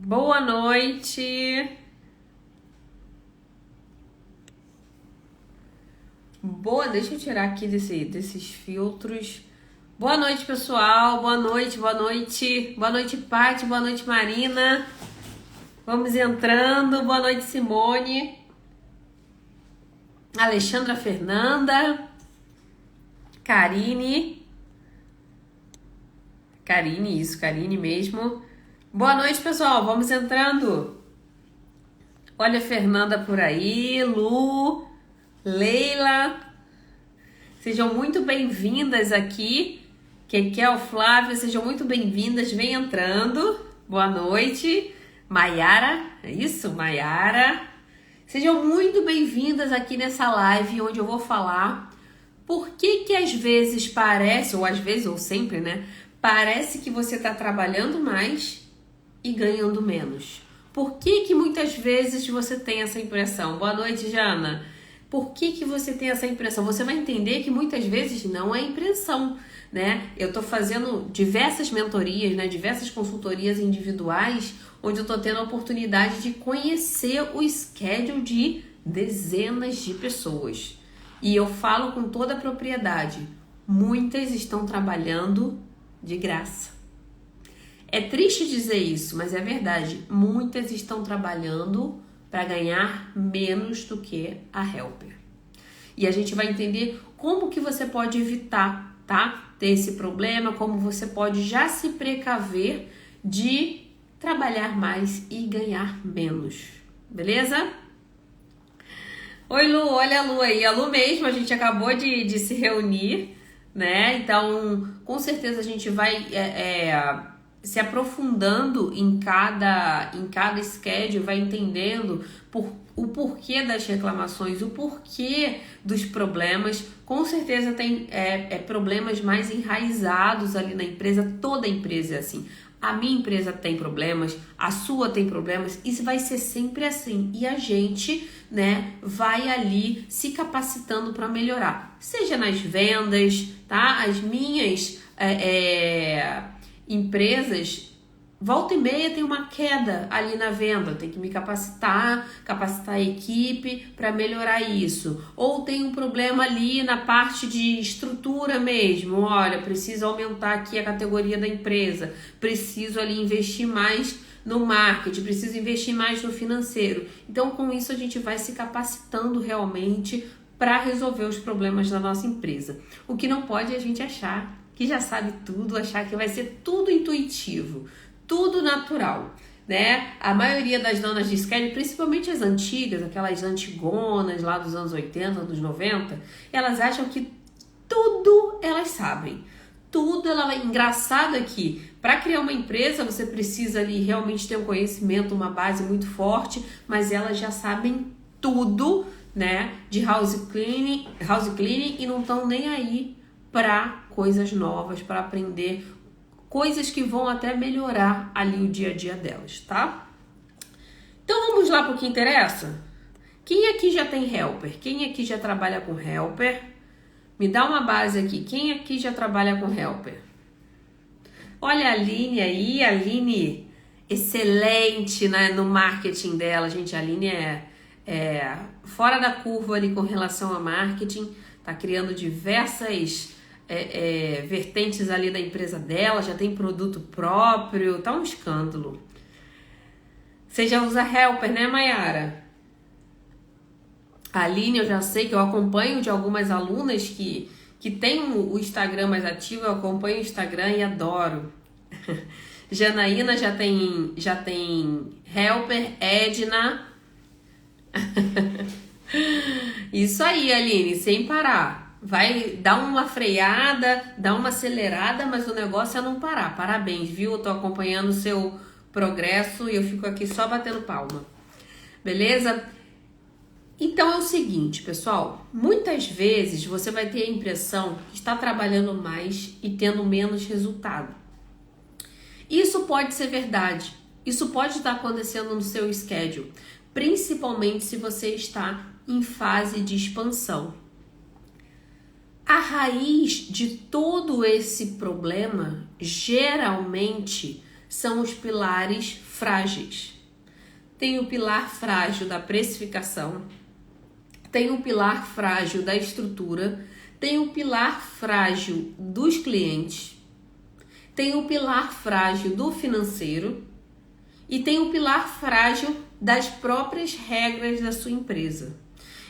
Boa noite. Deixa eu tirar aqui desses filtros. Boa noite, pessoal. Boa noite, boa noite. Boa noite, Paty. Boa noite, Marina. Vamos entrando. Boa noite, Simone. Alexandra Fernanda. Karine, isso, Karine mesmo. Boa noite, pessoal. Vamos entrando. Olha a Fernanda por aí, Lu, Leila. Sejam muito bem-vindas aqui. Kekel, Flávia, sejam muito bem-vindas. Vem entrando. Boa noite. Maiara, é isso? Maiara. Sejam muito bem-vindas aqui nessa live onde eu vou falar por que às vezes parece, ou às vezes, ou sempre, né? Parece que você está trabalhando mais e ganhando menos. Por que muitas vezes você tem essa impressão? Boa noite, Jana. Por que você tem essa impressão? Você vai entender que muitas vezes não é impressão, né? Eu tô fazendo diversas mentorias, né? Diversas consultorias individuais, onde eu tô tendo a oportunidade de conhecer o schedule de dezenas de pessoas. E eu falo com toda a propriedade, muitas estão trabalhando de graça. É triste dizer isso, mas é verdade. Muitas estão trabalhando para ganhar menos do que a helper. E a gente vai entender como que você pode evitar, tá? Ter esse problema, como você pode já se precaver de trabalhar mais e ganhar menos. Beleza? Oi, Lu, olha a Lu aí. A Lu mesmo, a gente acabou de se reunir, né? Então, com certeza a gente vai se aprofundando em cada schedule, vai entendendo o porquê das reclamações, o porquê dos problemas. Com certeza tem problemas mais enraizados ali na empresa, toda empresa é assim. A minha empresa tem problemas, a sua tem problemas, isso vai ser sempre assim. E a gente, né, vai ali se capacitando para melhorar. Seja nas vendas, tá? As minhas empresas, volta e meia tem uma queda ali na venda, tem que me capacitar a equipe para melhorar isso. Ou tem um problema ali na parte de estrutura mesmo, olha, preciso aumentar aqui a categoria da empresa, preciso ali investir mais no marketing, preciso investir mais no financeiro. Então, com isso a gente vai se capacitando realmente para resolver os problemas da nossa empresa. O que não pode é a gente achar que já sabe tudo, achar que vai ser tudo intuitivo, tudo natural, né? A maioria das donas de schedule, principalmente as antigas, aquelas antigonas lá dos anos 80, dos 90, elas acham que tudo elas sabem. Tudo ela vai. Engraçado aqui, para criar uma empresa você precisa ali realmente ter um conhecimento, uma base muito forte, mas elas já sabem tudo, né? De house cleaning e não estão nem aí para coisas novas, para aprender coisas que vão até melhorar ali o dia a dia delas, tá? Então vamos lá para o que interessa? Quem aqui já tem helper? Quem aqui já trabalha com helper? Me dá uma base aqui. Quem aqui já trabalha com helper? Olha a Aline aí, a Aline excelente, né, no marketing dela. Gente, a Aline é fora da curva ali com relação a marketing. Tá criando diversas vertentes ali da empresa dela, já tem produto próprio, tá um escândalo. Você já usa helper, né, Mayara? A Aline, eu já sei que eu acompanho de algumas alunas que tem o Instagram mais ativo, eu acompanho o Instagram e adoro. Janaína já tem helper, Edna. Isso aí, Aline, sem parar. Vai dar uma freada, dar uma acelerada, mas o negócio é não parar. Parabéns, viu? Eu tô acompanhando o seu progresso e eu fico aqui só batendo palma. Beleza? Então é o seguinte, pessoal. Muitas vezes você vai ter a impressão que está trabalhando mais e tendo menos resultado. Isso pode ser verdade. Isso pode estar acontecendo no seu schedule, principalmente se você está em fase de expansão. A raiz de todo esse problema geralmente são os pilares frágeis. Tem o pilar frágil da precificação, tem o pilar frágil da estrutura, tem o pilar frágil dos clientes, tem o pilar frágil do financeiro e tem o pilar frágil das próprias regras da sua empresa.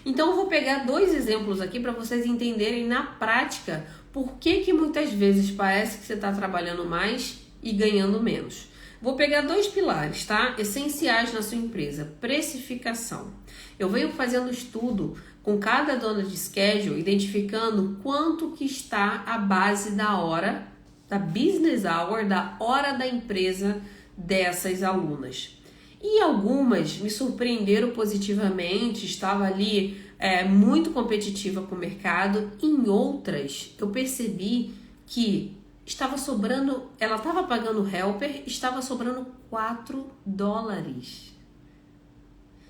Então eu vou pegar 2 exemplos aqui para vocês entenderem na prática por que muitas vezes parece que você está trabalhando mais e ganhando menos. Vou pegar 2 pilares, tá? Essenciais na sua empresa. Precificação. Eu venho fazendo estudo com cada dona de schedule, identificando quanto que está a base da hora, da business hour, da hora da empresa dessas alunas. E algumas me surpreenderam positivamente, estava ali muito competitiva com o mercado. Em outras, eu percebi que estava sobrando, ela estava pagando helper, estava sobrando $4.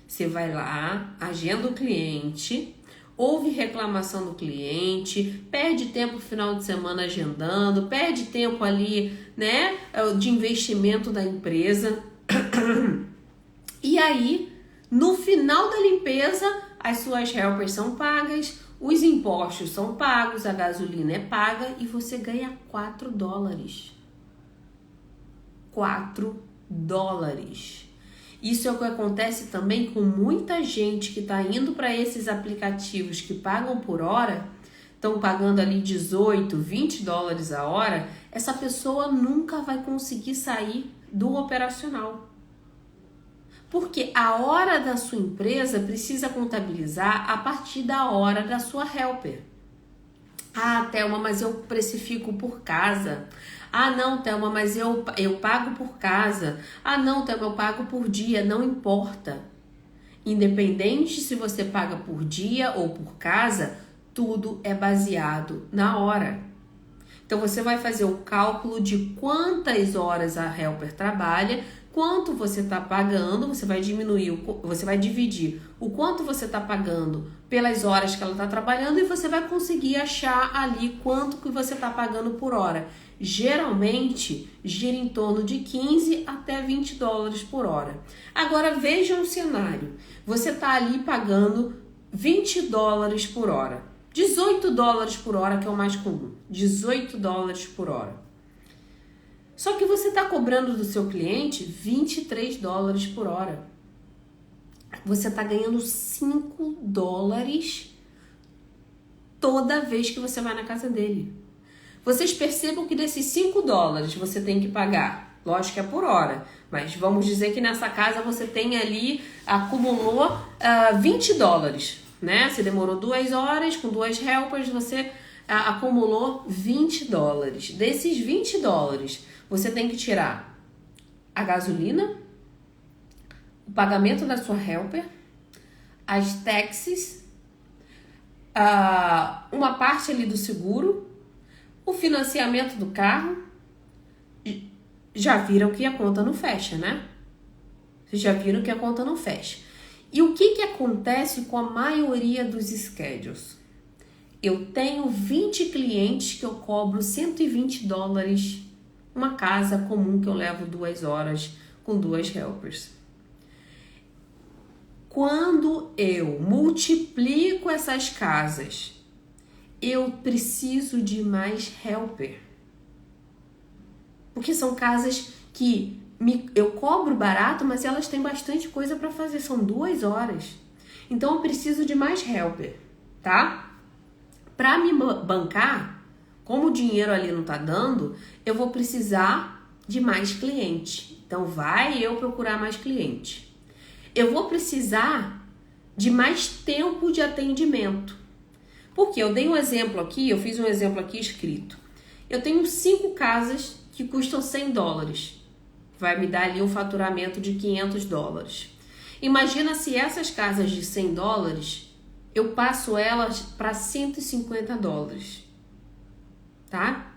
Você vai lá, agenda o cliente, ouve reclamação do cliente, perde tempo no final de semana agendando, perde tempo ali, né, de investimento da empresa. E aí, no final da limpeza, as suas helpers são pagas, os impostos são pagos, a gasolina é paga e você ganha $4. $4. Isso é o que acontece também com muita gente que está indo para esses aplicativos que pagam por hora, estão pagando ali $18, $20 a hora. Essa pessoa nunca vai conseguir sair do operacional. Porque a hora da sua empresa precisa contabilizar a partir da hora da sua helper. Ah, Thelma, mas eu precifico por casa. Ah, não, Thelma, mas eu pago por casa. Ah, não, Thelma, eu pago por dia. Não importa. Independente se você paga por dia ou por casa, tudo é baseado na hora. Então, você vai fazer o cálculo de quantas horas a helper trabalha, quanto você está pagando, você vai dividir o quanto você está pagando pelas horas que ela está trabalhando e você vai conseguir achar ali quanto que você está pagando por hora. Geralmente, gira em torno de $15 até $20 por hora. Agora, veja um cenário. Você está ali pagando $20 por hora. $18 por hora, que é o mais comum. $18 por hora. Só que você está cobrando do seu cliente $23 por hora. Você está ganhando $5 toda vez que você vai na casa dele. Vocês percebam que desses $5 você tem que pagar. Lógico que é por hora, mas vamos dizer que nessa casa você tem ali, acumulou $20, né? Você demorou 2 horas, com 2 helpers você acumulou $20. Desses $20, você tem que tirar a gasolina, o pagamento da sua helper, as taxes, uma parte ali do seguro, o financiamento do carro. Já viram que a conta não fecha, né? Vocês já viram que a conta não fecha. E o que acontece com a maioria dos schedules? Eu tenho 20 clientes que eu cobro $120, uma casa comum que eu levo 2 horas com 2 helpers. Quando eu multiplico essas casas, eu preciso de mais helper. Porque são casas que eu cobro barato, mas elas têm bastante coisa para fazer, são 2 horas. Então eu preciso de mais helper, tá? Para me bancar, como o dinheiro ali não tá dando, eu vou precisar de mais cliente. Então vai eu procurar mais cliente. Eu vou precisar de mais tempo de atendimento. Porque eu dei um exemplo aqui, eu fiz um exemplo aqui escrito. Eu tenho 5 casas que custam $100. Vai me dar ali um faturamento de $500. Imagina se essas casas de $100, eu passo elas para $150, tá?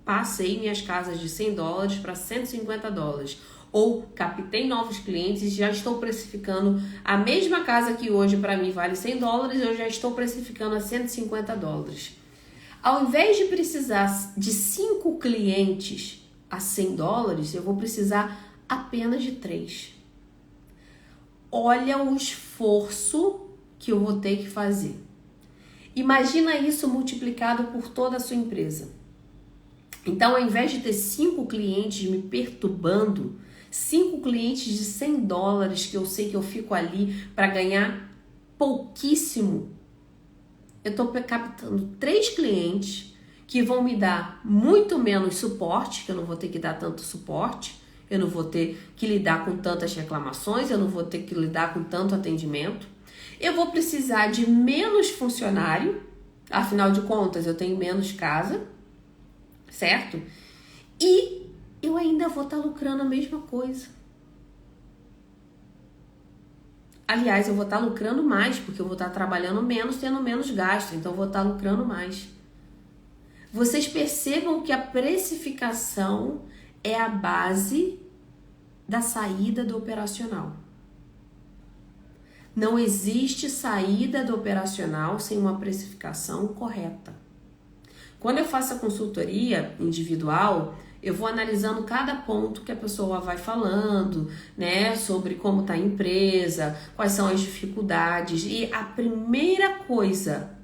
Passei minhas casas de $100 para $150. Ou captei novos clientes e já estou precificando a mesma casa que hoje para mim vale $100, eu já estou precificando a $150. Ao invés de precisar de 5 clientes a $100, eu vou precisar apenas de 3. Olha o esforço que eu vou ter que fazer. Imagina isso multiplicado por toda a sua empresa. Então, ao invés de ter 5 clientes me perturbando, 5 clientes de $100 que eu sei que eu fico ali para ganhar pouquíssimo, eu estou captando 3 clientes que vão me dar muito menos suporte, que eu não vou ter que dar tanto suporte, eu não vou ter que lidar com tantas reclamações, eu não vou ter que lidar com tanto atendimento. Eu vou precisar de menos funcionário, afinal de contas eu tenho menos casa, certo? E eu ainda vou estar lucrando a mesma coisa. Aliás, eu vou estar lucrando mais, porque eu vou estar trabalhando menos, tendo menos gasto, então eu vou estar lucrando mais. Vocês percebam que a precificação é a base da saída do operacional. Não existe saída do operacional sem uma precificação correta. Quando eu faço a consultoria individual, eu vou analisando cada ponto que a pessoa vai falando, né, sobre como está a empresa, quais são as dificuldades. E a primeira coisa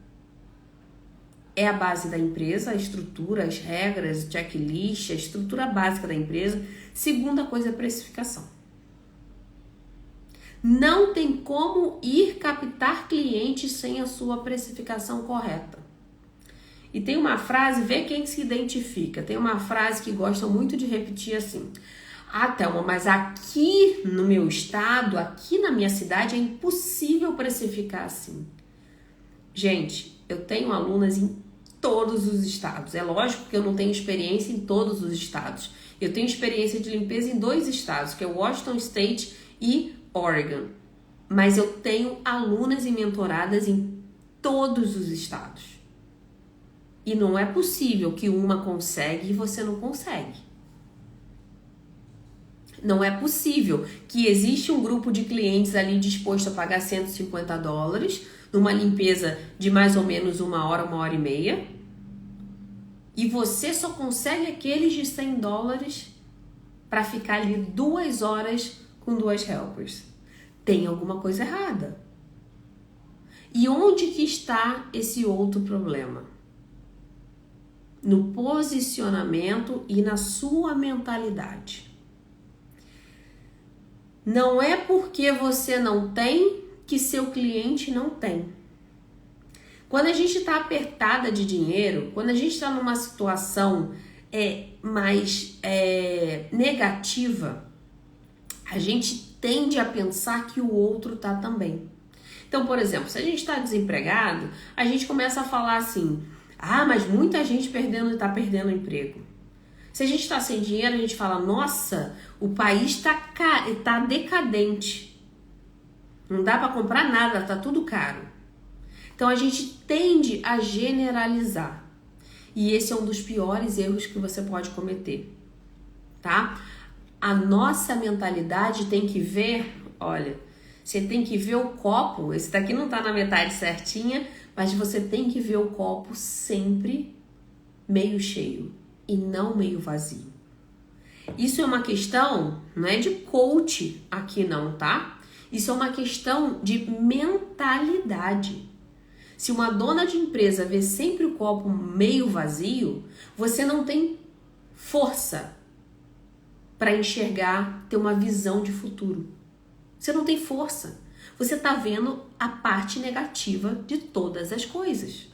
é a base da empresa, a estrutura, as regras, checklist, a estrutura básica da empresa. Segunda coisa é a precificação. Não tem como ir captar clientes sem a sua precificação correta. E tem uma frase, vê quem se identifica. Tem uma frase que gostam muito de repetir assim: ah, Thelma, mas aqui no meu estado, aqui na minha cidade, é impossível precificar assim. Gente, eu tenho alunas em todos os estados. É lógico que eu não tenho experiência em todos os estados. Eu tenho experiência de limpeza em 2 estados, que é Washington State e Oregon. Mas eu tenho alunas e mentoradas em todos os estados. E não é possível que uma consegue e você não consegue. Não é possível que existe um grupo de clientes ali disposto a pagar $150 numa limpeza de mais ou menos 1 hora, 1 hora e meia. E você só consegue aqueles de $100 para ficar ali 2 horas com 2 helpers. Tem alguma coisa errada. E onde que está esse outro problema? No posicionamento e na sua mentalidade. Não é porque você não tem que seu cliente não tem. Quando a gente está apertada de dinheiro, quando a gente está numa situação mais negativa, a gente tende a pensar que o outro tá também. Então, por exemplo, se a gente está desempregado, a gente começa a falar assim: ah, mas muita gente está perdendo emprego. Se a gente está sem dinheiro, a gente fala: nossa, o país tá decadente. Não dá para comprar nada, tá tudo caro. Então a gente tende a generalizar. E esse é um dos piores erros que você pode cometer, tá? A nossa mentalidade tem que ver, olha, você tem que ver o copo, esse daqui não tá na metade certinha, mas você tem que ver o copo sempre meio cheio e não meio vazio. Isso é uma questão, não é de coach aqui não, tá? Isso é uma questão de mentalidade. Se uma dona de empresa vê sempre o copo meio vazio, você não tem força para enxergar, ter uma visão de futuro. Você não tem força. Você está vendo a parte negativa de todas as coisas.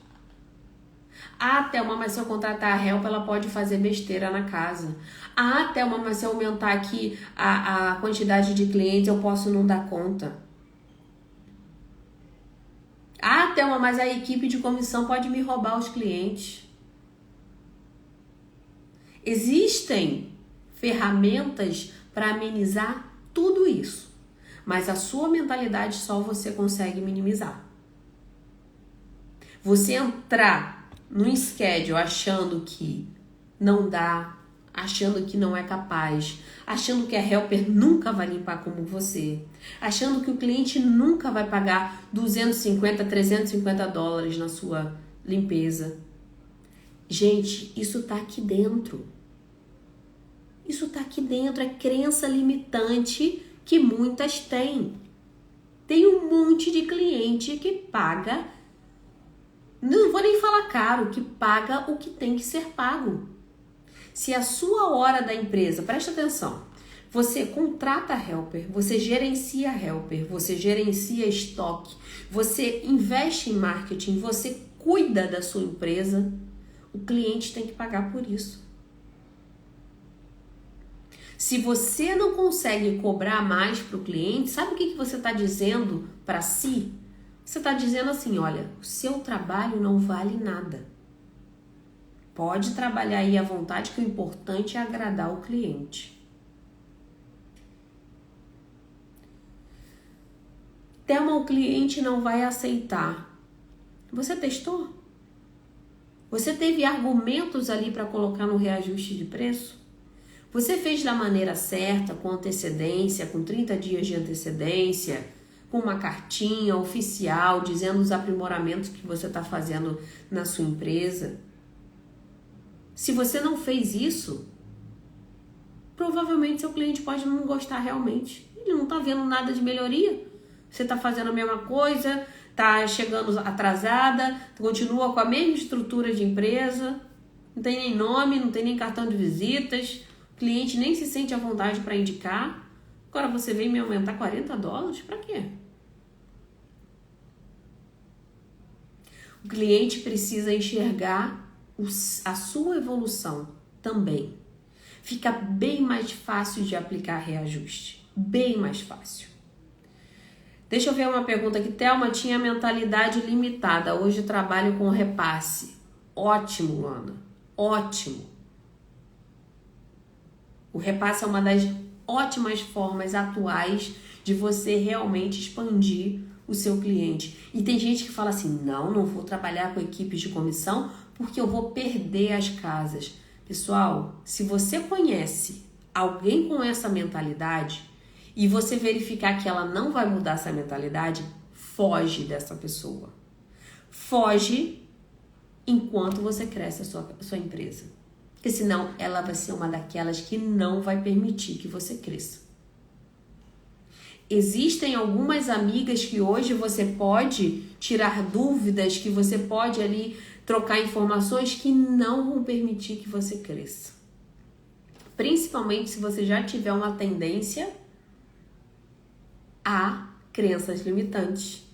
Ah, Thelma, mas se eu contratar a help, ela pode fazer besteira na casa. Ah, Thelma, mas se eu aumentar aqui a quantidade de clientes, eu posso não dar conta. Ah, Thelma, mas a equipe de comissão pode me roubar os clientes. Existem ferramentas para amenizar tudo isso, mas a sua mentalidade só você consegue minimizar. Você entrar num schedule achando que não dá, achando que não é capaz, achando que a helper nunca vai limpar como você, achando que o cliente nunca vai pagar $250, $350 na sua limpeza. Gente, isso tá aqui dentro. Isso está aqui dentro, é crença limitante que muitas têm. Tem um monte de cliente que paga, não vou nem falar caro, que paga o que tem que ser pago. Se a sua hora da empresa, presta atenção, você contrata helper, você gerencia helper, você gerencia estoque, você investe em marketing, você cuida da sua empresa, o cliente tem que pagar por isso. Se você não consegue cobrar mais para o cliente, sabe o que você está dizendo para si? Você está dizendo assim, olha, o seu trabalho não vale nada. Pode trabalhar aí à vontade, que o importante é agradar o cliente. Thelma, o cliente não vai aceitar. Você testou? Você teve argumentos ali para colocar no reajuste de preço? Você fez da maneira certa, com antecedência, com 30 dias de antecedência, com uma cartinha oficial dizendo os aprimoramentos que você está fazendo na sua empresa? Se você não fez isso, provavelmente seu cliente pode não gostar realmente. Ele não está vendo nada de melhoria. Você está fazendo a mesma coisa, está chegando atrasada, continua com a mesma estrutura de empresa, não tem nem nome, não tem nem cartão de visitas, o cliente nem se sente à vontade para indicar. Agora você vem me aumentar $40? Para quê? O cliente precisa enxergar a sua evolução também. Fica bem mais fácil de aplicar reajuste. Bem mais fácil. Deixa eu ver uma pergunta aqui. Thelma, tinha mentalidade limitada. Hoje trabalho com repasse. Ótimo, Luana. Ótimo. O repasse é uma das ótimas formas atuais de você realmente expandir o seu cliente. E tem gente que fala assim, não vou trabalhar com equipes de comissão porque eu vou perder as casas. Pessoal, se você conhece alguém com essa mentalidade e você verificar que ela não vai mudar essa mentalidade, foge dessa pessoa. Foge enquanto você cresce a sua empresa. Porque senão ela vai ser uma daquelas que não vai permitir que você cresça. Existem algumas amigas que hoje você pode tirar dúvidas, que você pode ali trocar informações que não vão permitir que você cresça. Principalmente se você já tiver uma tendência a crenças limitantes,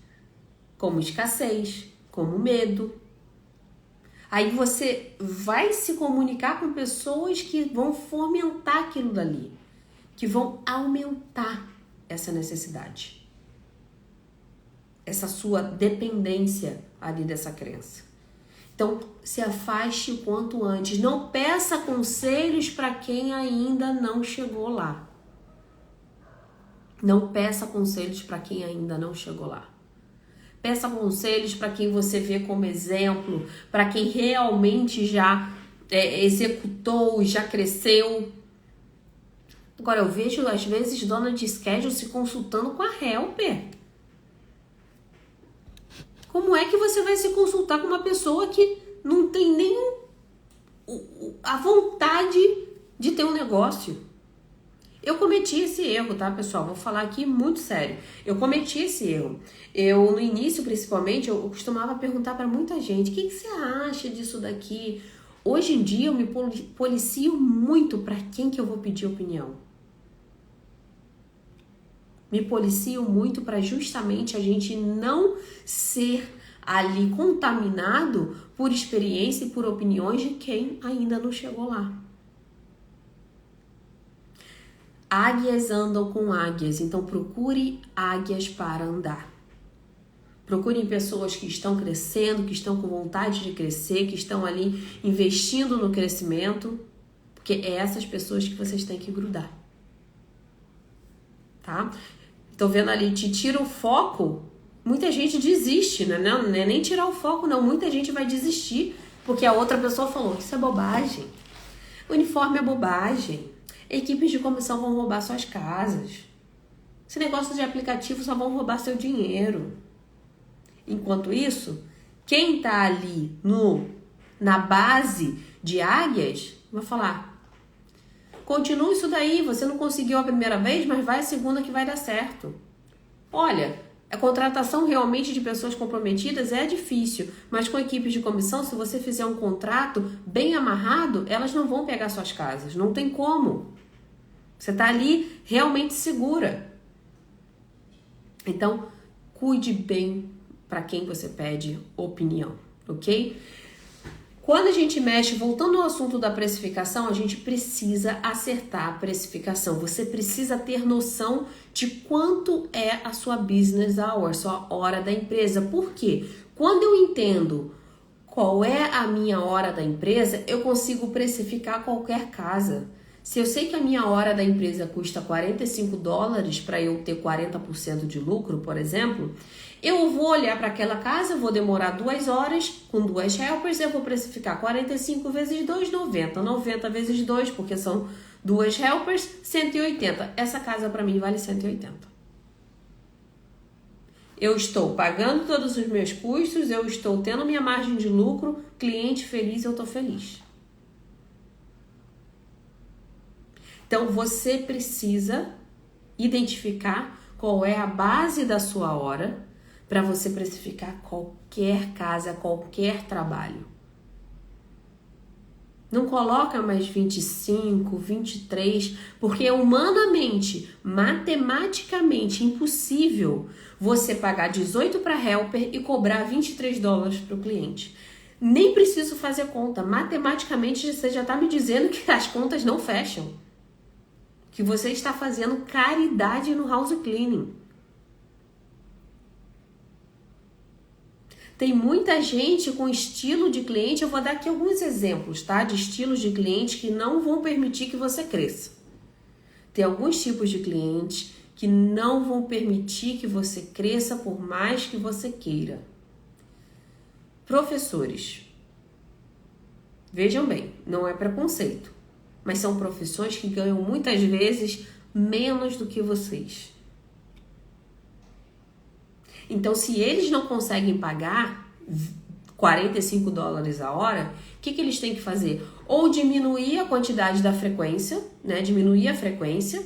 como escassez, como medo. Aí você vai se comunicar com pessoas que vão fomentar aquilo dali, que vão aumentar essa necessidade, essa sua dependência ali dessa crença. Então, se afaste o quanto antes. Não peça conselhos para quem ainda não chegou lá. Não peça conselhos para quem ainda não chegou lá. Peça conselhos para quem você vê como exemplo, para quem realmente já executou, já cresceu. Agora, eu vejo, às vezes, dona de schedule se consultando com a helper. Como é que você vai se consultar com uma pessoa que não tem nem a vontade de ter um negócio? Eu cometi esse erro, tá, pessoal? Vou falar aqui muito sério. Eu cometi esse erro. Eu, no início, principalmente, eu costumava perguntar para muita gente, o que você acha disso daqui? Hoje em dia, eu me policio muito para quem que eu vou pedir opinião. Me policio muito para justamente a gente não ser ali contaminado por experiência e por opiniões de quem ainda não chegou lá. Águias andam com águias, então procure águias para andar. Procurem pessoas que estão crescendo, que estão com vontade de crescer, que estão ali investindo no crescimento, porque é essas pessoas que vocês têm que grudar. Tá? Tô vendo ali, te tira o foco, muita gente desiste, né? Não é nem tirar o foco, não. Muita gente vai desistir, porque a outra pessoa falou, isso é bobagem. Uniforme é bobagem. Equipes de comissão vão roubar suas casas. Esse negócio de aplicativo só vão roubar seu dinheiro. Enquanto isso, quem tá ali na base de águias vai falar, continua isso daí. Você não conseguiu a primeira vez, mas vai a segunda que vai dar certo. Olha, a contratação realmente de pessoas comprometidas é difícil, mas com equipes de comissão, se você fizer um contrato bem amarrado, elas não vão pegar suas casas. Não tem como. Você está ali realmente segura. Então, cuide bem para quem você pede opinião, ok? Quando a gente mexe, voltando ao assunto da precificação, a gente precisa acertar a precificação. Você precisa ter noção de quanto é a sua business hour, sua hora da empresa. Por quê? Quando eu entendo qual é a minha hora da empresa, eu consigo precificar qualquer casa. Se eu sei que a minha hora da empresa custa $45 para eu ter 40% de lucro, por exemplo, eu vou olhar para aquela casa, vou demorar 2 horas, com 2 helpers, eu vou precificar 45 vezes 2, 90. 90 vezes 2, porque são 2 helpers, 180. Essa casa para mim vale 180. Eu estou pagando todos os meus custos, eu estou tendo minha margem de lucro, cliente feliz, eu estou feliz. Então, você precisa identificar qual é a base da sua hora para você precificar qualquer casa, qualquer trabalho. Não coloca mais 25, 23, porque é humanamente, matematicamente impossível você pagar 18 para helper e cobrar $23 para o cliente. Nem preciso fazer conta. Matematicamente, você já está me dizendo que as contas não fecham. Que você está fazendo caridade no house cleaning. Tem muita gente com estilo de cliente, eu vou dar aqui alguns exemplos, tá? De estilos de cliente que não vão permitir que você cresça. Tem alguns tipos de clientes que não vão permitir que você cresça por mais que você queira. Professores. Vejam bem, não é preconceito. Mas são profissões que ganham muitas vezes menos do que vocês. Então, se eles não conseguem pagar $45 a hora, o que eles têm que fazer? Ou diminuir a quantidade da frequência, né? Diminuir a frequência,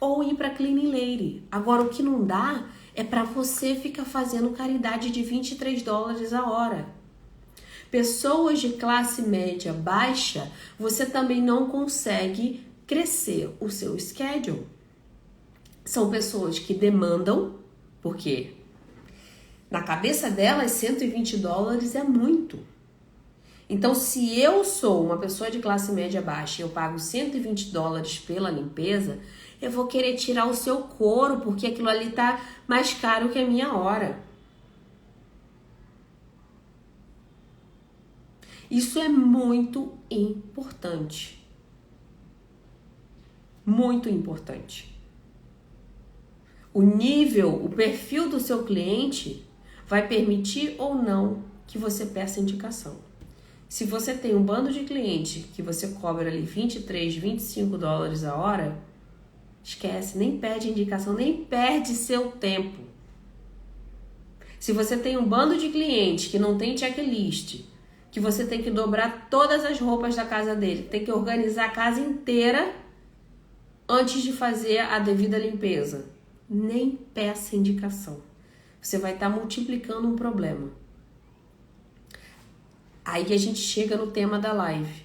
ou ir para cleaning lady. Agora, o que não dá é para você ficar fazendo caridade de $23 a hora. Pessoas de classe média baixa, você também não consegue crescer o seu schedule. São pessoas que demandam, porque na cabeça delas $120 é muito. Então, se eu sou uma pessoa de classe média baixa e eu pago $120 pela limpeza, eu vou querer tirar o seu couro, porque aquilo ali tá mais caro que a minha hora. Isso é muito importante. Muito importante. O nível, o perfil do seu cliente vai permitir ou não que você peça indicação. Se você tem um bando de cliente que você cobra ali $23, $25 a hora, esquece, nem pede indicação, nem perde seu tempo. Se você tem um bando de clientes que não tem checklist, que você tem que dobrar todas as roupas da casa dele, tem que organizar a casa inteira antes de fazer a devida limpeza. Nem peça indicação. Você vai estar multiplicando um problema. Aí a gente chega no tema da live.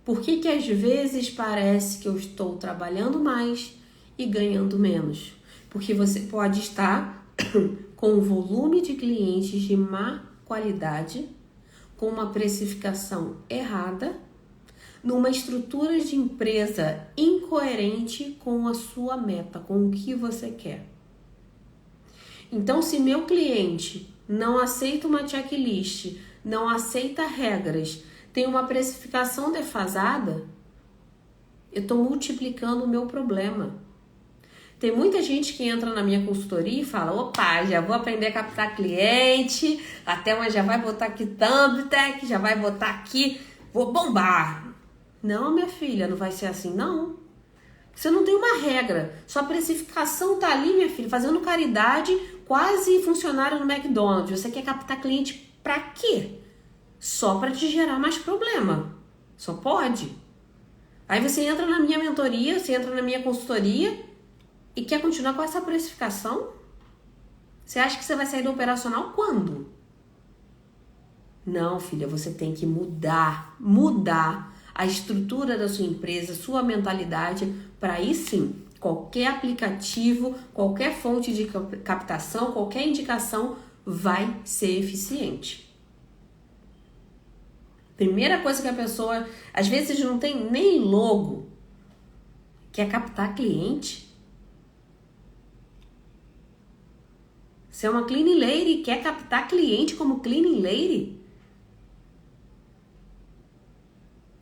Por que às vezes parece que eu estou trabalhando mais e ganhando menos? Porque você pode estar com um volume de clientes de má qualidade, com uma precificação errada, numa estrutura de empresa incoerente com a sua meta, com o que você quer. Então, se meu cliente não aceita uma checklist, não aceita regras, tem uma precificação defasada, eu estou multiplicando o meu problema. Tem muita gente que entra na minha consultoria e fala, opa, já vou aprender a captar cliente, até uma já vai botar aqui Thumbtack, já vai botar aqui, vou bombar. Não, minha filha, não vai ser assim, não. Você não tem uma regra, sua precificação tá ali, minha filha, fazendo caridade, quase funcionário no McDonald's. Você quer captar cliente pra quê? Só pra te gerar mais problema. Só pode. Aí você entra na minha mentoria, você entra na minha consultoria e quer continuar com essa precificação? Você acha que você vai sair do operacional quando? Não, filha, você tem que mudar a estrutura da sua empresa, sua mentalidade, para aí sim, qualquer aplicativo, qualquer fonte de captação, qualquer indicação vai ser eficiente. Primeira coisa que a pessoa, às vezes não tem nem logo, quer captar cliente. Você é uma cleaning lady e quer captar cliente como cleaning lady?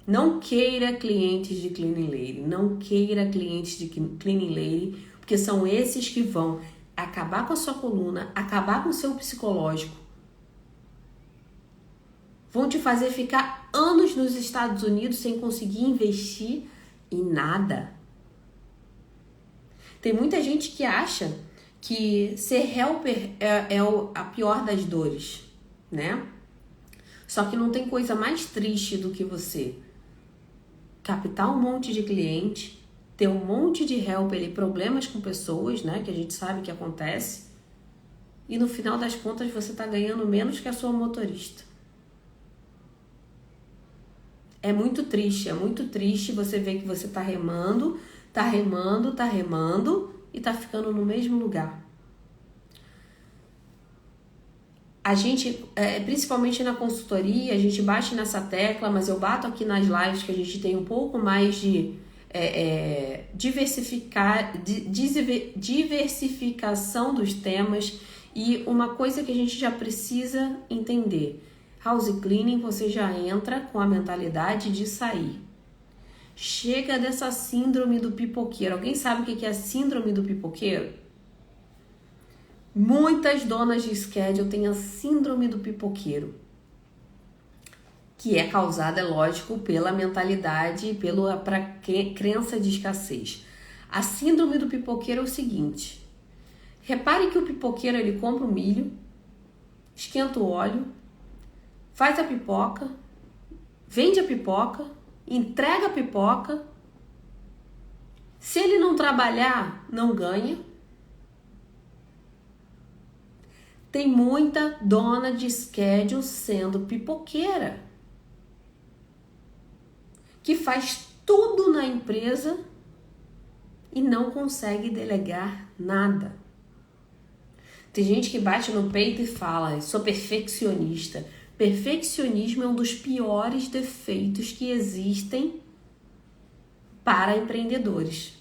Não queira clientes de cleaning lady, não queira clientes de cleaning lady, porque são esses que vão acabar com a sua coluna, acabar com o seu psicológico, vão te fazer ficar anos nos Estados Unidos sem conseguir investir em nada. Tem muita gente que acha que ser helper é a pior das dores, né? Só que não tem coisa mais triste do que você captar um monte de cliente, ter um monte de helper e problemas com pessoas, né? Que a gente sabe que acontece. E no final das contas você tá ganhando menos que a sua motorista. É muito triste você ver que você tá remando e tá ficando no mesmo lugar. A gente, principalmente na consultoria, a gente bate nessa tecla, mas eu bato aqui nas lives que a gente tem um pouco mais de diversificação dos temas e uma coisa que a gente já precisa entender. House cleaning, você já entra com a mentalidade de sair. Chega dessa síndrome do pipoqueiro. Alguém sabe o que é a síndrome do pipoqueiro? Muitas donas de schedule têm a síndrome do pipoqueiro, que é causada, é lógico, pela mentalidade e pela crença de escassez. A síndrome do pipoqueiro é o seguinte: repare que o pipoqueiro ele compra o milho, esquenta o óleo, faz a pipoca, vende a pipoca, entrega a pipoca. Se ele não trabalhar, não ganha. Tem muita dona de schedule sendo pipoqueira, que faz tudo na empresa e não consegue delegar nada. Tem gente que bate no peito e fala: sou perfeccionista. Perfeccionismo é um dos piores defeitos que existem para empreendedores.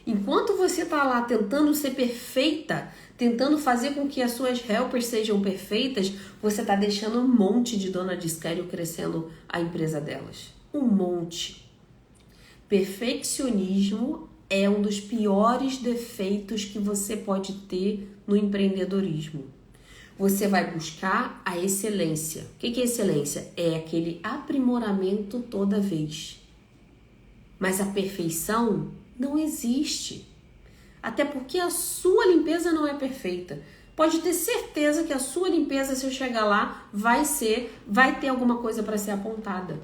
Enquanto você está lá tentando ser perfeita, tentando fazer com que as suas helpers sejam perfeitas, você está deixando um monte de dona de schedule crescendo a empresa delas. Um monte. Perfeccionismo é um dos piores defeitos que você pode ter no empreendedorismo. Você vai buscar a excelência. O que é excelência? É aquele aprimoramento toda vez. Mas a perfeição não existe. Até porque a sua limpeza não é perfeita. Pode ter certeza que a sua limpeza, se eu chegar lá, vai ter alguma coisa para ser apontada.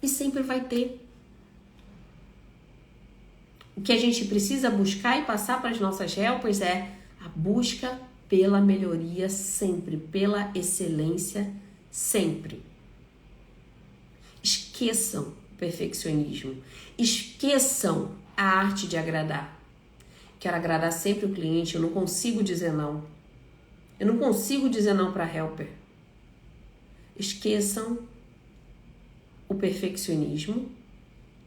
E sempre vai ter. O que a gente precisa buscar e passar para as nossas helpers é a busca pela melhoria sempre, pela excelência sempre. Esqueçam o perfeccionismo. Esqueçam a arte de agradar. Quero agradar sempre o cliente, eu não consigo dizer não. Eu não consigo dizer não para helper. Esqueçam o perfeccionismo.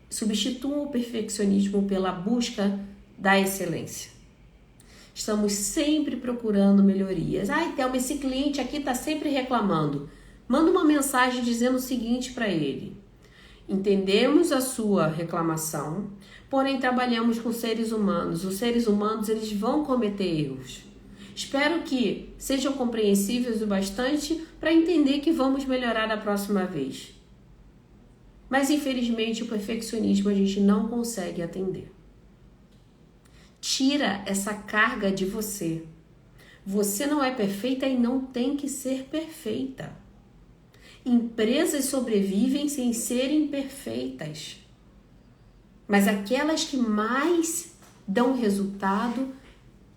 Substituam o perfeccionismo pela busca da excelência. Estamos sempre procurando melhorias. Ai, Thelma, esse cliente aqui está sempre reclamando. Manda uma mensagem dizendo o seguinte para ele: entendemos a sua reclamação, porém trabalhamos com seres humanos. Os seres humanos, eles vão cometer erros. Espero que sejam compreensíveis o bastante para entender que vamos melhorar da próxima vez. Mas infelizmente o perfeccionismo a gente não consegue atender. Tira essa carga de você. Você não é perfeita e não tem que ser perfeita. Empresas sobrevivem sem serem perfeitas, mas aquelas que mais dão resultado,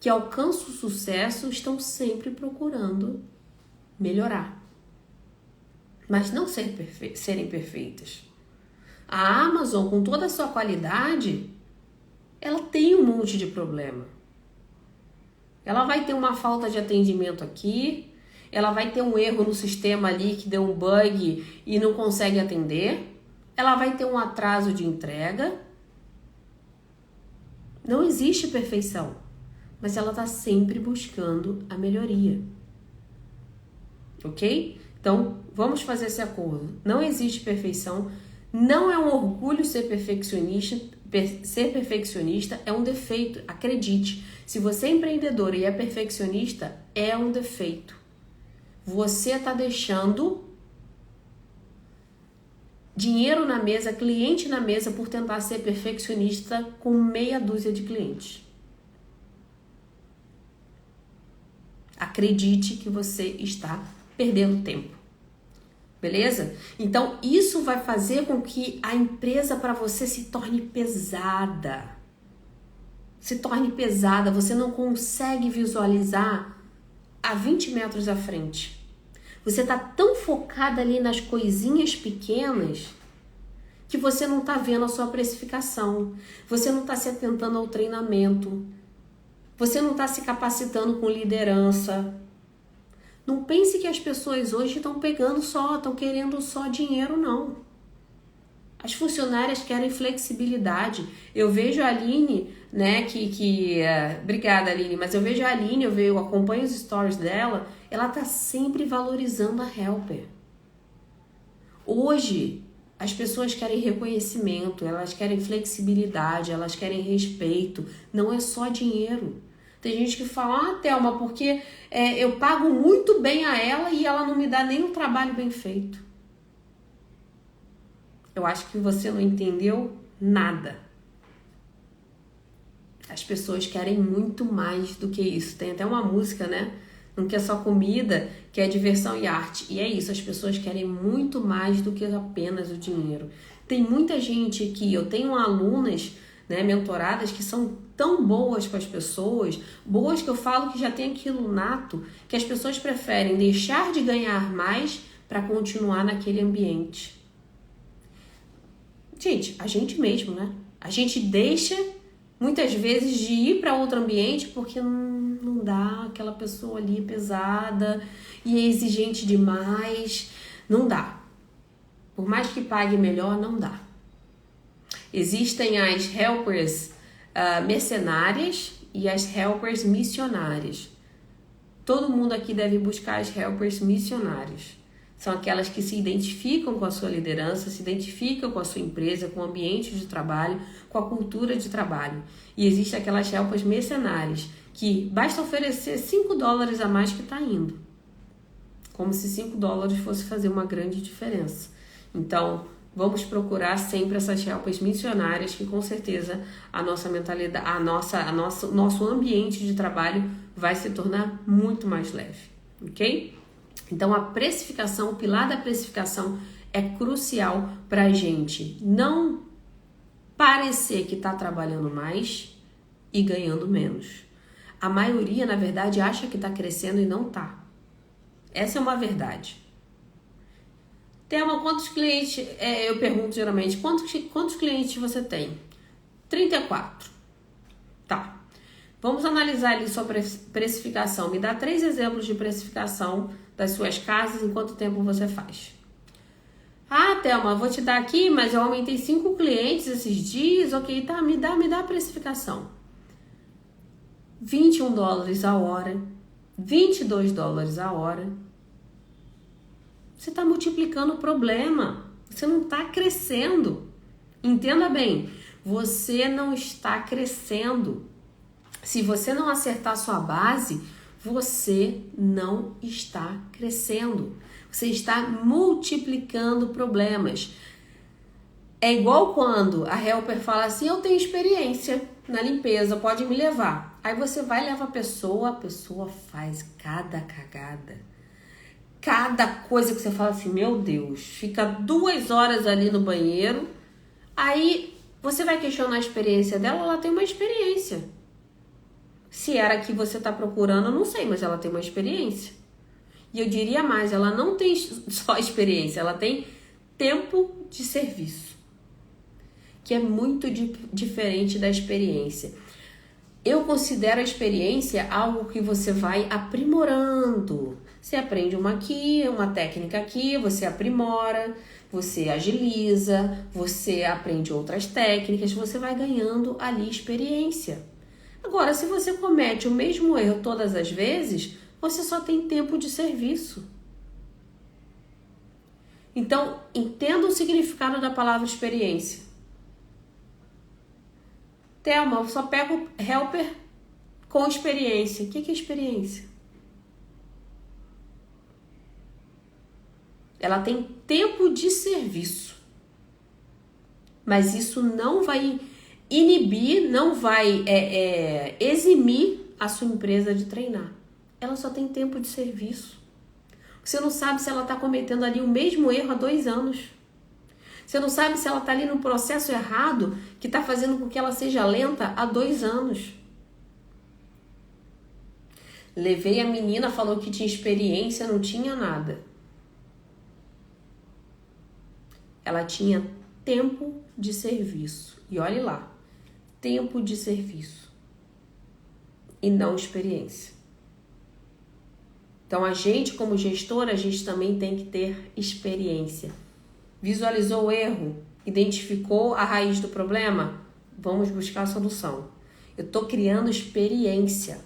que alcançam o sucesso, estão sempre procurando melhorar, mas não serem perfeitas. A Amazon, com toda a sua qualidade, ela tem um monte de problema. Ela vai ter uma falta de atendimento aqui, ela vai ter um erro no sistema ali que deu um bug e não consegue atender, ela vai ter um atraso de entrega. Não existe perfeição, mas ela está sempre buscando a melhoria. Ok? Então, vamos fazer esse acordo. Não existe perfeição, não é um orgulho ser perfeccionista. Ser perfeccionista é um defeito, acredite. Se você é empreendedor e é perfeccionista, é um defeito. Você está deixando dinheiro na mesa, cliente na mesa por tentar ser perfeccionista com meia dúzia de clientes. Acredite que você está perdendo tempo. Beleza? Então, isso vai fazer com que a empresa para você se torne pesada. Se torne pesada, você não consegue visualizar a 20 metros à frente. Você está tão focada ali nas coisinhas pequenas que você não está vendo a sua precificação. Você não está se atentando ao treinamento. Você não está se capacitando com liderança. Não pense que as pessoas hoje estão querendo só dinheiro, não. As funcionárias querem flexibilidade. Eu vejo a Aline, né, obrigada, Aline, mas eu vejo a Aline, eu acompanho os stories dela, ela tá sempre valorizando a helper. Hoje, as pessoas querem reconhecimento, elas querem flexibilidade, elas querem respeito, não é só dinheiro. Tem gente que fala, Thelma, porque eu pago muito bem a ela e ela não me dá nem um trabalho bem feito. Eu acho que você não entendeu nada. As pessoas querem muito mais do que isso. Tem até uma música, né? Não quer só comida, quer diversão e arte. E é isso, as pessoas querem muito mais do que apenas o dinheiro. Tem muita gente que eu tenho alunas, né, mentoradas, que são tão boas para as pessoas, boas que eu falo que já tem aquilo nato, que as pessoas preferem deixar de ganhar mais para continuar naquele ambiente. Gente, a gente mesmo, né? A gente deixa muitas vezes de ir para outro ambiente porque não dá, aquela pessoa ali pesada e é exigente demais, não dá. Por mais que pague melhor, não dá. Existem as helpers mercenárias e as helpers missionárias. Todo mundo aqui deve buscar as helpers missionárias. São aquelas que se identificam com a sua liderança, se identificam com a sua empresa, com o ambiente de trabalho, com a cultura de trabalho. E existem aquelas helpers mercenárias, que basta oferecer $5 a mais que está indo. Como se $5 fosse fazer uma grande diferença. Então, vamos procurar sempre essas helpers missionárias que com certeza a nossa mentalidade, nosso ambiente de trabalho vai se tornar muito mais leve, ok? Então a precificação, o pilar da precificação é crucial para a gente não parecer que está trabalhando mais e ganhando menos. A maioria, na verdade, acha que está crescendo e não está. Essa é uma verdade. Thelma, quantos clientes, eu pergunto geralmente, quantos clientes você tem? 34. Tá. Vamos analisar ali sua precificação. Me dá 3 exemplos de precificação das suas casas, em quanto tempo você faz. Thelma, vou te dar aqui, mas eu aumentei 5 clientes esses dias, ok, tá, me dá a precificação. $21 a hora, $22 a hora. Você está multiplicando o problema. Você não está crescendo. Entenda bem, você não está crescendo. Se você não acertar sua base, você não está crescendo. Você está multiplicando problemas. É igual quando a helper fala assim, eu tenho experiência na limpeza, pode me levar. Aí você vai levar a pessoa faz cada cagada. cada coisa que você fala assim, meu Deus, fica 2 horas ali no banheiro, aí você vai questionar a experiência dela, ela tem uma experiência. Se era a que você está procurando, eu não sei, mas ela tem uma experiência. E eu diria mais, ela não tem só experiência, ela tem tempo de serviço, que é muito diferente da experiência. Eu considero a experiência algo que você vai aprimorando. Você aprende uma aqui, uma técnica aqui, você aprimora, você agiliza, você aprende outras técnicas, você vai ganhando ali experiência. Agora, se você comete o mesmo erro todas as vezes, você só tem tempo de serviço. Então, entenda o significado da palavra experiência. Thelma, eu só pego helper com experiência. O que é experiência? Ela tem tempo de serviço. Mas isso não vai inibir, não vai eximir a sua empresa de treinar. Ela só tem tempo de serviço. Você não sabe se ela está cometendo ali o mesmo erro há 2 anos. Você não sabe se ela está ali no processo errado que está fazendo com que ela seja lenta há 2 anos. Levei a menina, falou que tinha experiência, não tinha nada. Ela tinha tempo de serviço. E olhe lá, tempo de serviço e não experiência. Então, a gente, como gestor, a gente também tem que ter experiência. Visualizou o erro? Identificou a raiz do problema? Vamos buscar a solução. Eu estou criando experiência.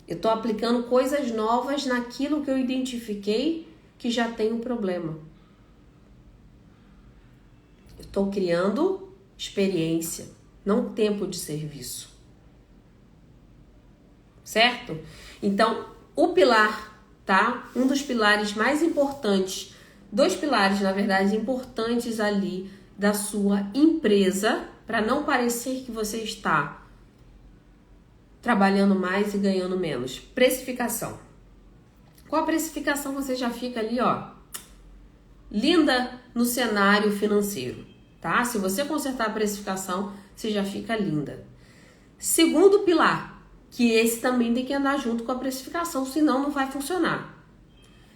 Eu estou aplicando coisas novas naquilo que eu identifiquei que já tem um problema. Eu estou criando experiência, não tempo de serviço. Certo? Então, o pilar, tá? Um dos pilares mais importantes, 2 pilares, na verdade, importantes ali da sua empresa, para não parecer que você está trabalhando mais e ganhando menos. Precificação. Com a precificação você já fica ali, ó, linda no cenário financeiro, tá? Se você consertar a precificação, você já fica linda. Segundo pilar, que esse também tem que andar junto com a precificação, senão não vai funcionar.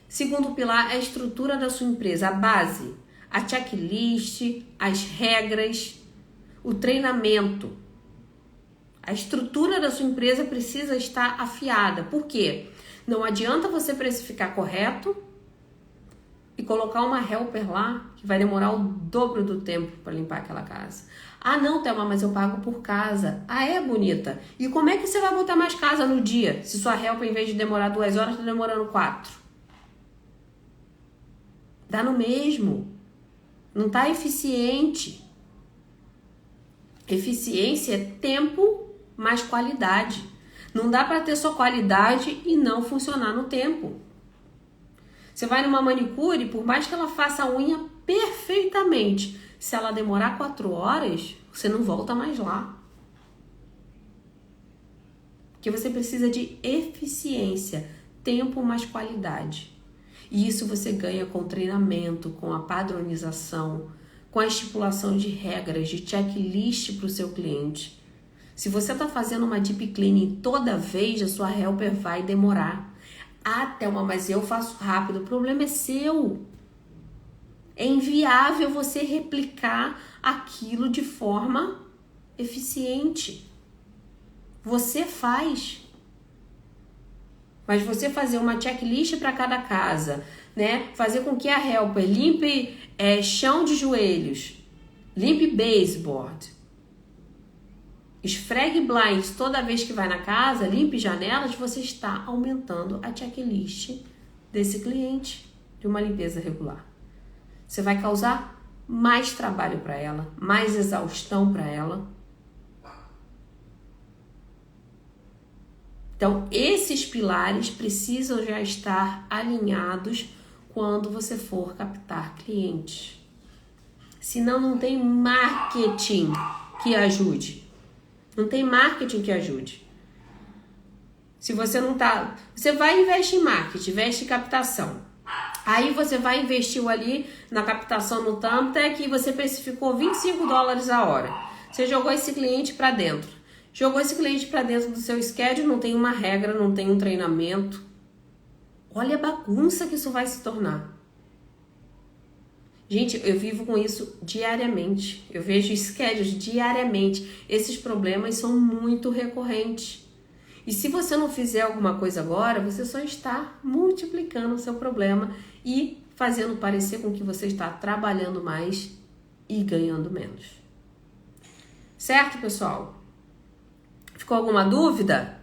Segundo pilar é a estrutura da sua empresa, a base, a checklist, as regras, o treinamento. A estrutura da sua empresa precisa estar afiada. Por quê? Não adianta você precificar correto e colocar uma helper lá que vai demorar o dobro do tempo para limpar aquela casa. Ah, não, Thelma, mas eu pago por casa. Ah, é, bonita? E como é que você vai botar mais casa no dia? Se sua helper, em vez de demorar 2 horas, está demorando 4. Dá no mesmo. Não está eficiente. Eficiência é tempo mais qualidade. Não dá para ter só qualidade e não funcionar no tempo. Você vai numa manicure, por mais que ela faça a unha perfeitamente, se ela demorar 4 horas, você não volta mais lá. Porque você precisa de eficiência, tempo mais qualidade. E isso você ganha com treinamento, com a padronização, com a estipulação de regras, de checklist para o seu cliente. Se você está fazendo uma deep cleaning toda vez, a sua helper vai demorar. Ah, Thelma, mas eu faço rápido. O problema é seu. É inviável você replicar aquilo de forma eficiente. Você faz. Mas você fazer uma checklist para cada casa, né? Fazer com que a helper limpe chão de joelhos, limpe baseboard, esfregue blinds toda vez que vai na casa, limpe janelas, você está aumentando a checklist desse cliente de uma limpeza regular. Você vai causar mais trabalho para ela, mais exaustão para ela. Então, esses pilares precisam já estar alinhados quando você for captar clientes. Senão, não tem marketing que ajude. Não tem marketing que ajude. Se você não tá... Você vai investir em marketing, investe em captação. Aí você vai investir ali na captação no Thumbtack e você precificou $25 a hora. Você jogou esse cliente para dentro. Jogou esse cliente para dentro do seu schedule, não tem uma regra, não tem um treinamento. Olha a bagunça que isso vai se tornar. Gente, eu vivo com isso diariamente. Eu vejo schedules diariamente. Esses problemas são muito recorrentes. E se você não fizer alguma coisa agora, você só está multiplicando o seu problema e fazendo parecer com que você está trabalhando mais e ganhando menos. Certo, pessoal? Ficou alguma dúvida?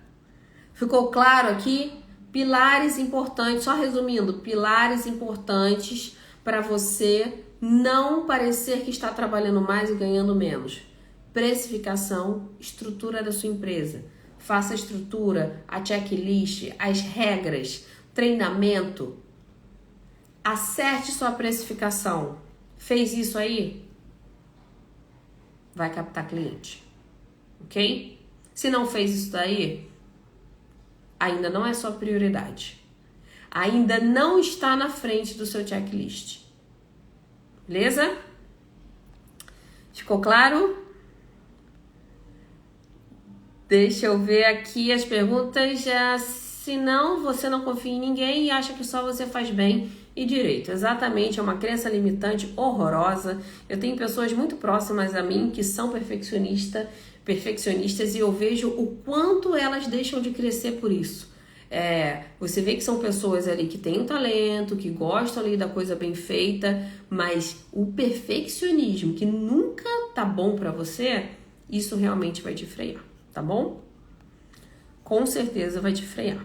Ficou claro aqui? Pilares importantes, só resumindo, pilares importantes para você não parecer que está trabalhando mais e ganhando menos. Precificação, estrutura da sua empresa. Faça a estrutura, a checklist, as regras, treinamento. Acerte sua precificação. Fez isso aí? Vai captar cliente. Ok? Se não fez isso daí, ainda não é sua prioridade. Ainda não está na frente do seu checklist. Beleza? Ficou claro? Deixa eu ver aqui as perguntas. Se não, você não confia em ninguém e acha que só você faz bem e direito. Exatamente, é uma crença limitante horrorosa. Eu tenho pessoas muito próximas a mim que são perfeccionistas e eu vejo o quanto elas deixam de crescer por isso. Você vê que são pessoas ali que têm um talento, que gostam ali da coisa bem feita, mas o perfeccionismo que nunca tá bom pra você, isso realmente vai te frear, tá bom? Com certeza vai te frear.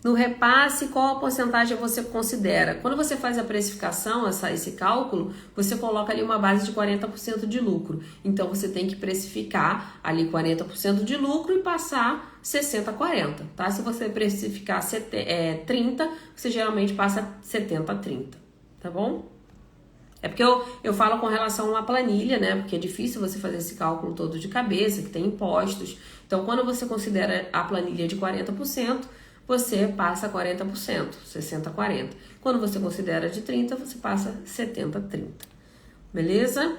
No repasse, qual a porcentagem você considera? Quando você faz a precificação, esse cálculo, você coloca ali uma base de 40% de lucro. Então, você tem que precificar ali 40% de lucro e passar 60-40, tá? Se você precificar 30, você geralmente passa 70-30, tá bom? É porque eu falo com relação a uma planilha, né? Porque é difícil você fazer esse cálculo todo de cabeça, que tem impostos. Então, quando você considera a planilha de 40%, você passa 40%, 60-40. Quando você considera de 30%, você passa 70-30. Beleza?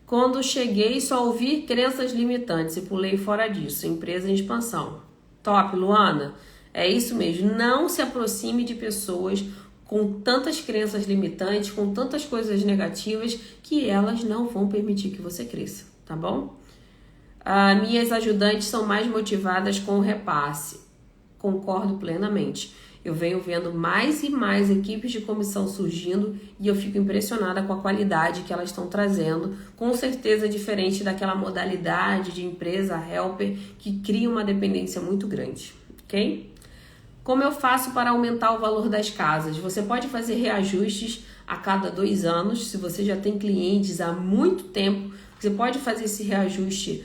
Quando cheguei, só ouvi crenças limitantes e pulei fora disso. Empresa em expansão. Top, Luana? É isso mesmo. Não se aproxime de pessoas com tantas crenças limitantes, com tantas coisas negativas, que elas não vão permitir que você cresça, tá bom? Minhas ajudantes são mais motivadas com o repasse. Concordo plenamente. Eu venho vendo mais e mais equipes de comissão surgindo e eu fico impressionada com a qualidade que elas estão trazendo. Com certeza diferente daquela modalidade de empresa helper que cria uma dependência muito grande, ok? Como eu faço para aumentar o valor das casas? Você pode fazer reajustes a cada 2 anos. Se você já tem clientes há muito tempo, você pode fazer esse reajuste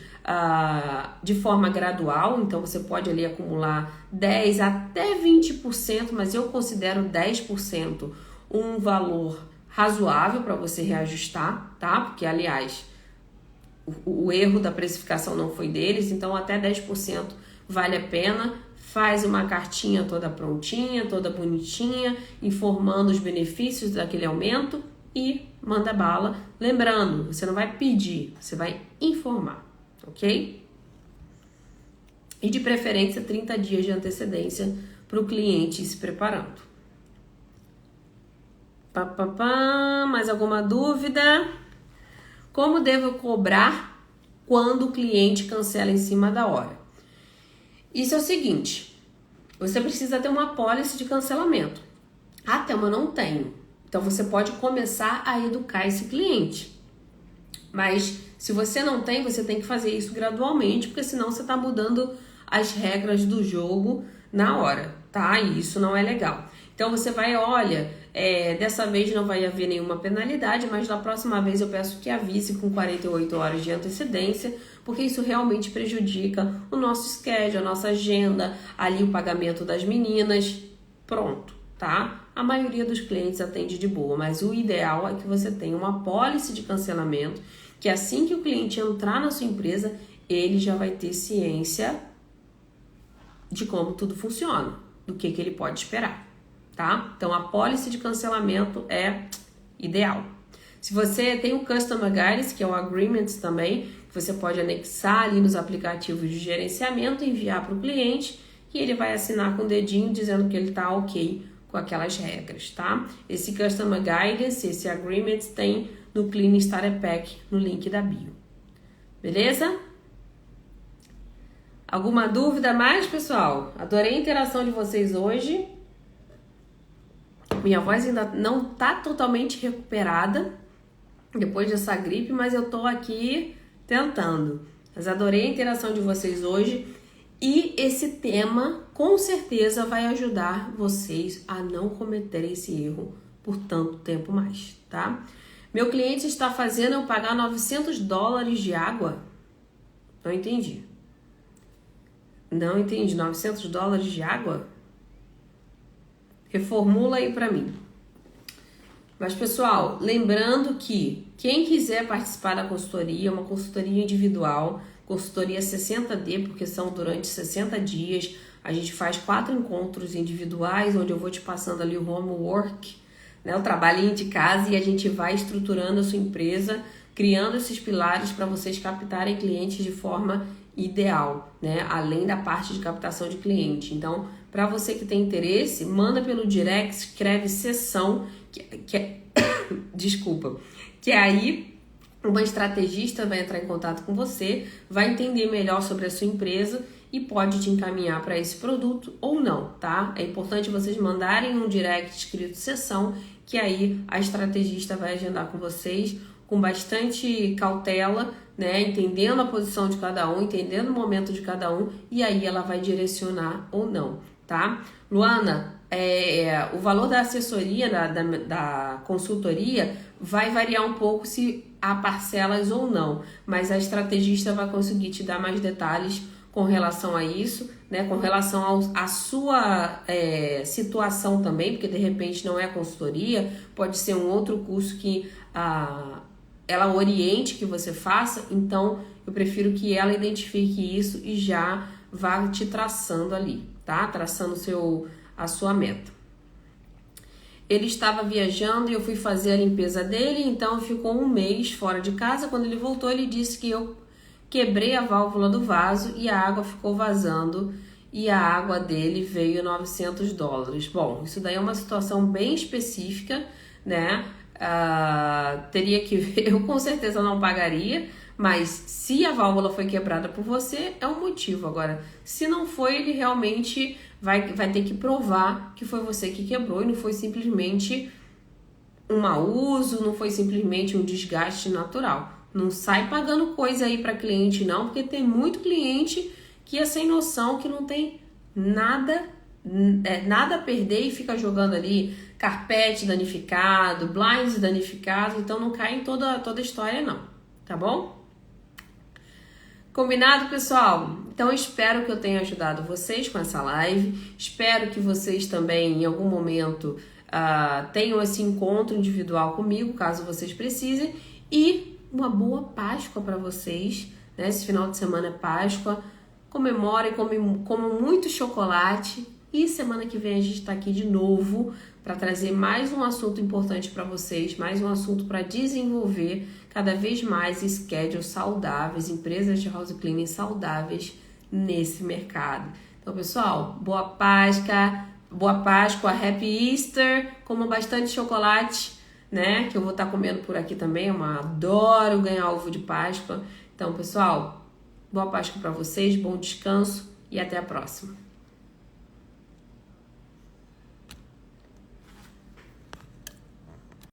de forma gradual, então você pode ali acumular 10 até 20%, mas eu considero 10% um valor razoável para você reajustar, tá? Porque, aliás, o erro da precificação não foi deles, então até 10% vale a pena. Faz uma cartinha toda prontinha, toda bonitinha, informando os benefícios daquele aumento e manda bala. Lembrando, você não vai pedir, você vai informar. Ok? E de preferência 30 dias de antecedência para o cliente ir se preparando. Mais alguma dúvida? Como devo cobrar quando o cliente cancela em cima da hora? Isso é o seguinte, você precisa ter uma pólice de cancelamento. Thelma, eu não tenho. Então você pode começar a educar esse cliente. Mas se você não tem, você tem que fazer isso gradualmente, porque senão você está mudando as regras do jogo na hora, tá? E isso não é legal. Então você vai, olha, dessa vez não vai haver nenhuma penalidade, mas na próxima vez eu peço que avise com 48 horas de antecedência, porque isso realmente prejudica o nosso schedule, a nossa agenda, ali o pagamento das meninas. Pronto, tá? A maioria dos clientes atende de boa, mas o ideal é que você tenha uma pólice de cancelamento, que assim que o cliente entrar na sua empresa, ele já vai ter ciência de como tudo funciona, do que ele pode esperar, tá? Então, a policy de cancelamento é ideal. Se você tem o Customer Guides, que é o Agreements também, que você pode anexar ali nos aplicativos de gerenciamento, enviar para o cliente e ele vai assinar com o dedinho dizendo que ele está ok com aquelas regras, tá? Esse Customer Guidance, esse Agreements tem no Clean Starter Pack, no link da bio. Beleza? Alguma dúvida mais, pessoal? Adorei a interação de vocês hoje. Minha voz ainda não tá totalmente recuperada depois dessa gripe, mas eu tô aqui tentando. Mas adorei a interação de vocês hoje e esse tema com certeza vai ajudar vocês a não cometerem esse erro por tanto tempo mais, tá? Meu cliente está fazendo eu pagar $900 de água? Não entendi. Não entendi. $900 de água? Reformula aí pra mim. Mas, pessoal, lembrando que quem quiser participar da consultoria, uma consultoria individual, consultoria 60D, porque são durante 60 dias, a gente faz 4 encontros individuais, onde eu vou te passando ali o homework, né, o trabalhinho de casa, e a gente vai estruturando a sua empresa, criando esses pilares para vocês captarem clientes de forma ideal, né, além da parte de captação de cliente. Então, para você que tem interesse, manda pelo direct, escreve sessão, desculpa, que aí uma estrategista vai entrar em contato com você, vai entender melhor sobre a sua empresa e pode te encaminhar para esse produto ou não, tá? É importante vocês mandarem um direct escrito sessão, que aí a estrategista vai agendar com vocês com bastante cautela, né? Entendendo a posição de cada um, entendendo o momento de cada um, e aí ela vai direcionar ou não, tá? Luana, o valor da assessoria, da consultoria, vai variar um pouco se há parcelas ou não, mas a estrategista vai conseguir te dar mais detalhes com relação a isso, né? Com relação à sua situação também, porque de repente não é consultoria, pode ser um outro curso que ela oriente que você faça, então eu prefiro que ela identifique isso e já vá te traçando ali, tá? Traçando a sua meta. Ele estava viajando e eu fui fazer a limpeza dele, então ficou um mês fora de casa. Quando ele voltou, ele disse que eu quebrei a válvula do vaso e a água ficou vazando e a água dele veio $900. Bom, isso daí é uma situação bem específica, né? Teria que ver, eu com certeza não pagaria, mas se a válvula foi quebrada por você, é um motivo. Agora, se não foi, ele realmente vai ter que provar que foi você que quebrou e não foi simplesmente um mau uso, não foi simplesmente um desgaste natural. Não sai pagando coisa aí para cliente não, porque tem muito cliente que é sem noção, que não tem nada a perder e fica jogando ali carpete danificado, blinds danificado, então não cai em toda a história não, tá bom? Combinado, pessoal? Então, espero que eu tenha ajudado vocês com essa live. Espero que vocês também, em algum momento, tenham esse encontro individual comigo, caso vocês precisem. E uma boa Páscoa para vocês, né? Esse final de semana é Páscoa. Comemorem, comam muito chocolate. E semana que vem a gente está aqui de novo para trazer mais um assunto importante para vocês, mais um assunto para desenvolver cada vez mais schedules saudáveis, empresas de house cleaning saudáveis nesse mercado. Então, pessoal, boa Páscoa, Happy Easter, comam bastante chocolate, né? Que eu vou estar comendo por aqui também, eu adoro ganhar ovo de Páscoa. Então, pessoal, boa Páscoa para vocês, bom descanso e até a próxima.